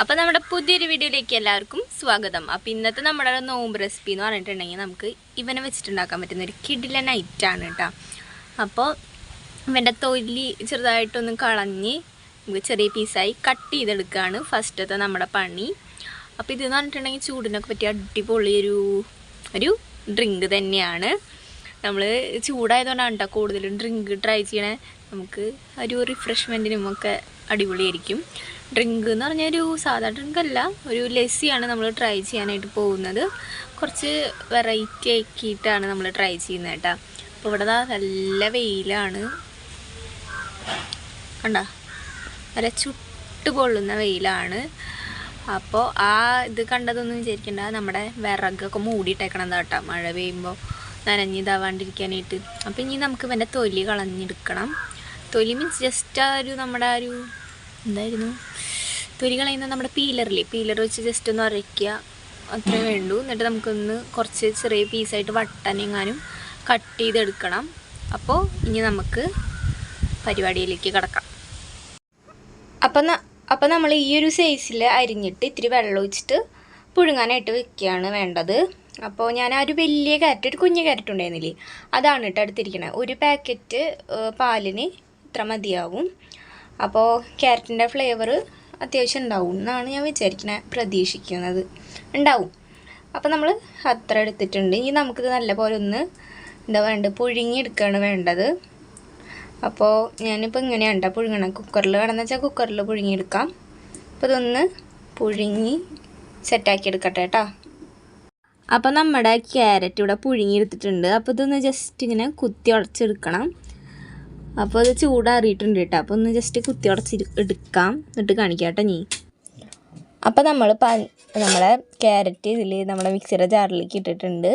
അപ്പോൾ നമ്മുടെ പുതിയൊരു വീഡിയോയിലേക്ക് എല്ലാവർക്കും സ്വാഗതം. അപ്പോൾ ഇന്നത്തെ നമ്മുടെ നോമ്പ് റെസിപ്പി എന്ന് പറഞ്ഞിട്ടുണ്ടെങ്കിൽ നമുക്ക് ഇവനെ വെച്ചിട്ടുണ്ടാക്കാൻ പറ്റുന്ന ഒരു കിടിലൻ ഐറ്റാണ് കേട്ടോ. അപ്പോൾ ഇവൻ്റെ തൊലി ചെറുതായിട്ടൊന്ന് കളഞ്ഞ് നമുക്ക് ചെറിയ പീസായി കട്ട് ചെയ്തെടുക്കുകയാണ് ഫസ്റ്റത്തെ നമ്മുടെ പണി. അപ്പോൾ ഇതെന്ന് പറഞ്ഞിട്ടുണ്ടെങ്കിൽ ചൂടിനൊക്കെ പറ്റിയ അടിപൊളി ഒരു ഡ്രിങ്ക് തന്നെയാണ്. നമ്മൾ ചൂടായതുകൊണ്ടാണ് കേട്ടോ കൂടുതലും ഡ്രിങ്ക് ട്രൈ ചെയ്യണേ. നമുക്ക് ഒരു റിഫ്രഷ്മെൻറ്റിനും ഒക്കെ അടിപൊളിയായിരിക്കും. ഡ്രിങ്ക് എന്ന് പറഞ്ഞാൽ ഒരു സാധാ ഡ്രിങ്ക് അല്ല, ഒരു ലസ്സിയാണ് നമ്മൾ ട്രൈ ചെയ്യാനായിട്ട് പോകുന്നത്. കുറച്ച് വെറൈറ്റി ആക്കിയിട്ടാണ് നമ്മൾ ട്രൈ ചെയ്യുന്നത് കേട്ടോ. അപ്പോൾ ഇവിടെ നല്ല വെയിലാണ് കണ്ടോ, നല്ല ചുട്ട് പൊള്ളുന്ന വെയിലാണ്. അപ്പോൾ ആ ഇത് കണ്ടതൊന്നും വിചാരിക്കണ്ട, നമ്മുടെ വിറകൊക്കെ മൂടിയിട്ടേക്കണം കേട്ടോ മഴ പെയ്യുമ്പോൾ നനഞ്ഞിതാവാണ്ടിരിക്കാനായിട്ട്. അപ്പോൾ ഇനി നമുക്ക് ഇവൻ്റെ തൊലി കളഞ്ഞെടുക്കണം. തൊലി മീൻസ് ജസ്റ്റ് നമ്മുടെ എന്തായിരുന്നു തൊലി കളയുന്ന നമ്മുടെ പീലറില്ലേ, പീലർ വെച്ച് ജസ്റ്റ് ഒന്ന് അരയ്ക്കുക, അത്രേ വേണ്ടൂ. എന്നിട്ട് നമുക്കൊന്ന് കുറച്ച് ചെറിയ പീസായിട്ട് വട്ടനെങ്ങാനും കട്ട് ചെയ്തെടുക്കണം. അപ്പോൾ ഇനി നമുക്ക് പരിപാടിയിലേക്ക് കിടക്കാം. അപ്പം നമ്മൾ ഈ ഒരു സൈസിൽ അരിഞ്ഞിട്ട് ഇത്തിരി വെള്ളം ഒഴിച്ചിട്ട് പുഴുങ്ങാനായിട്ട് വെക്കുകയാണ് വേണ്ടത്. അപ്പോൾ ഞാൻ ആ ഒരു വലിയ ക്യാരറ്റ്, ഒരു കുഞ്ഞു ക്യാരറ്റ് ഉണ്ടായിരുന്നില്ലേ, അതാണ് കേട്ടോ എടുത്തിരിക്കണത്. ഒരു പാക്കറ്റ് പാലിന് ഇത്ര മതിയാവും. അപ്പോൾ ക്യാരറ്റിൻ്റെ ഫ്ലേവർ അത്യാവശ്യം ഉണ്ടാവും എന്നാണ് ഞാൻ പ്രതീക്ഷിക്കുന്നത്. ഉണ്ടാവും. അപ്പോൾ നമ്മൾ അത്ര എടുത്തിട്ടുണ്ട്. ഇനി നമുക്കിത് നല്ലപോലെ ഒന്ന് പുഴുങ്ങിയെടുക്കുകയാണ് വേണ്ടത്. അപ്പോൾ ഞാനിപ്പോൾ ഇങ്ങനെയാണ് കേട്ടോ പുഴുങ്ങണം. കുക്കറിൽ വേണമെന്ന് വെച്ചാൽ കുക്കറിൽ പുഴുങ്ങിയെടുക്കാം. അപ്പോൾ ഇതൊന്ന് പുഴുങ്ങി സെറ്റാക്കി എടുക്കട്ടെ കേട്ടോ. അപ്പോൾ നമ്മുടെ ക്യാരറ്റ് ഇവിടെ പുഴുങ്ങിയെടുത്തിട്ടുണ്ട്. അപ്പോൾ ഇതൊന്ന് ജസ്റ്റ് ഇങ്ങനെ കുത്തി ഉടച്ചെടുക്കണം. അപ്പോൾ അത് ചൂടാറിയിട്ടുണ്ട് കേട്ടോ. അപ്പോൾ ഒന്ന് ജസ്റ്റ് കുത്തി എടുക്കാം, എന്നിട്ട് കാണിക്കാം കേട്ടോ നീ. അപ്പോൾ നമ്മളെ ക്യാരറ്റ് ഇതിൽ നമ്മുടെ മിക്സിയുടെ ജാറിലേക്ക് ഇട്ടിട്ടുണ്ട്.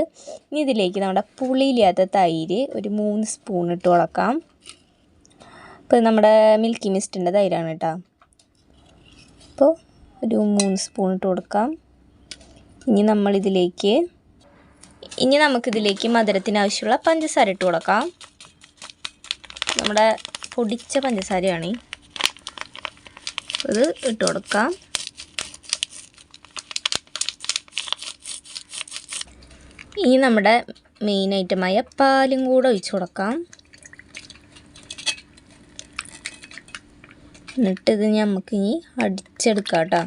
ഇനി ഇതിലേക്ക് നമ്മുടെ പുളിയില്ലാത്ത തൈര് ഒരു 3 സ്പൂൺ ഇട്ട് കൊടുക്കാം. അപ്പോൾ നമ്മുടെ മിൽക്കി മിസ്റ്റിൻ്റെ തൈരാണ് കേട്ടോ. അപ്പോൾ ഒരു 3 സ്പൂൺ ഇട്ട് കൊടുക്കാം. ഇനി നമുക്കിതിലേക്ക് മധുരത്തിന് ആവശ്യമുള്ള പഞ്ചസാര ഇട്ട് കൊടുക്കാം. നമ്മുടെ പൊടിച്ച പഞ്ചസാരയാണ്, ഇത് ഇട്ട് കൊടുക്കാം. ഇനി നമ്മുടെ മെയിൻ ഐറ്റമായ പാലും കൂടെ ഒഴിച്ചു കൊടുക്കാം. എന്നിട്ടിത് നമുക്കിനി അടിച്ചെടുക്കാം കേട്ടോ.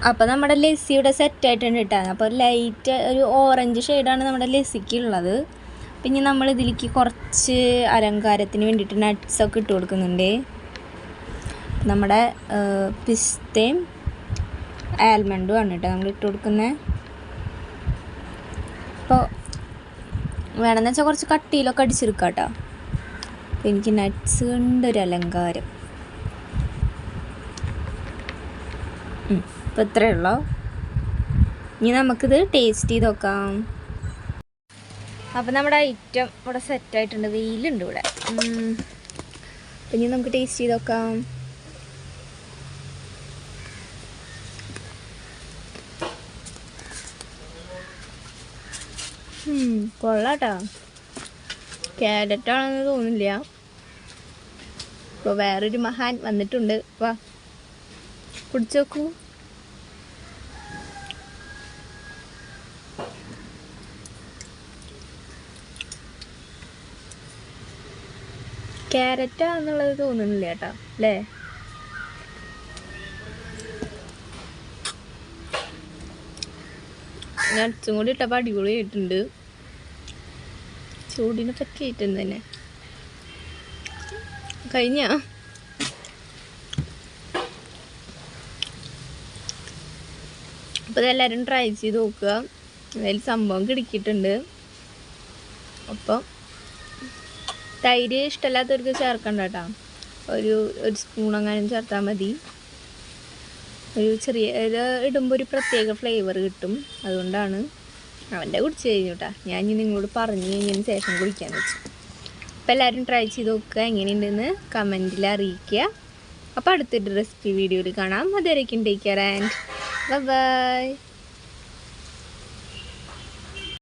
അപ്പോൾ നമ്മുടെ ലസ്സി ഇവിടെ സെറ്റായിട്ടുണ്ട് കേട്ടോ. അപ്പോൾ ലൈറ്റ് ഒരു ഓറഞ്ച് ഷെയ്ഡാണ് നമ്മുടെ ലസ്സിക്ക് ഉള്ളത്. പിന്നെ നമ്മൾ ഇതിലേക്ക് കുറച്ച് അലങ്കാരത്തിന് വേണ്ടിയിട്ട് നട്ട്സൊക്കെ ഇട്ട് കൊടുക്കുന്നുണ്ട്. നമ്മുടെ പിസ്തയും ആൽമണ്ടും ആണ് കേട്ടോ നമ്മൾ ഇട്ട് കൊടുക്കുന്നത്. അപ്പോൾ വേണമെന്ന് വെച്ചാൽ കുറച്ച് കട്ടിയിലൊക്കെ അടിച്ചെടുക്കാം കേട്ടോ. അപ്പോൾ എനിക്ക് നട്ട്സ് കൊണ്ടൊരു അലങ്കാരം. അപ്പോൾ ഇത്രയേ ഉള്ളൂ. ഇനി നമുക്കിത് ടേസ്റ്റ് ചെയ്ത് നോക്കാം. അപ്പോൾ നമ്മുടെ ഐറ്റം ഇവിടെ സെറ്റായിട്ടുണ്ട്, വെയിലുണ്ട് ഇവിടെ. അപ്പം ഇനി നമുക്ക് ടേസ്റ്റ് ചെയ്ത് നോക്കാം. കൊള്ളാട്ടോ, ക്യാരറ്റാണെന്ന് തോന്നില്ല. ഇപ്പോൾ വേറൊരു മഹാൻ വന്നിട്ടുണ്ട്, വാ കുടിച്ചു നോക്കൂ. ക്യാരറ്റാ എന്നുള്ളത് തോന്നുന്നില്ല കേട്ടോ അല്ലേ. നട്ട്സും കൂടി ഇട്ടപ്പോൾ അടിപൊളി ആയിട്ടുണ്ട്. ചൂടിനെ പറ്റിയിട്ടുണ്ട് തന്നെ. കഴിഞ്ഞ അപ്പോൾ ഇതെല്ലാവരും ട്രൈ ചെയ്ത് നോക്കുക. അതിൽ സംഭവം കിടക്കിയിട്ടുണ്ട്. അപ്പം തൈര് ഇഷ്ടമല്ലാത്തവർക്ക് ചേർക്കണ്ട കേട്ടോ. ഒരു സ്പൂൺ അങ്ങനെ ചേർത്താൽ മതി. ഒരു ചെറിയ ഇടുമ്പോൾ ഒരു പ്രത്യേക ഫ്ലേവർ കിട്ടും, അതുകൊണ്ടാണ്. അവൻ്റെ കുടിച്ച് കഴിഞ്ഞു കേട്ടോ. ഞാൻ ഇനി നിങ്ങളോട് പറഞ്ഞു കഴിഞ്ഞതിന് ശേഷം കുടിക്കാമെന്ന് വെച്ചു. അപ്പോൾ എല്ലാവരും ട്രൈ ചെയ്ത് നോക്കുക, എങ്ങനെയുണ്ടെന്ന് കമൻറ്റിൽ അറിയിക്കുക. അപ്പോൾ അടുത്തൊരു റെസിപ്പി വീഡിയോയിൽ കാണാം. അതുവരേക്കും ടേക്ക് കെയർ ആൻഡ് ബൈ.